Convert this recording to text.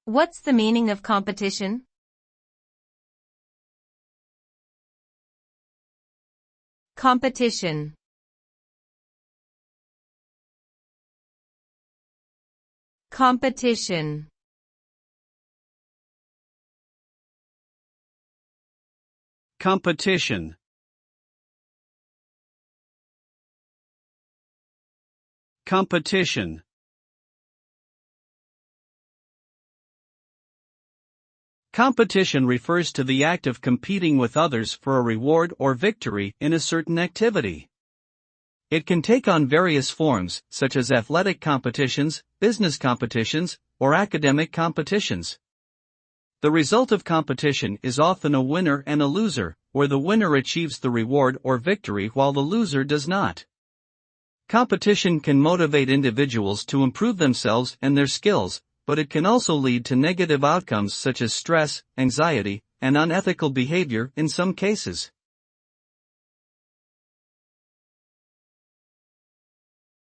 What's the meaning of competition? Competition. Competition. Competition. Competition. Competition refers to the act of competing with others for a reward or victory in a certain activity. It can take on various forms, such as athletic competitions, business competitions, or academic competitions. The result of competition is often a winner and a loser, where the winner achieves the reward or victory while the loser does not. Competition can motivate individuals to improve themselves and their skills, but it can also lead to negative outcomes such as stress, anxiety, and unethical behavior in some cases.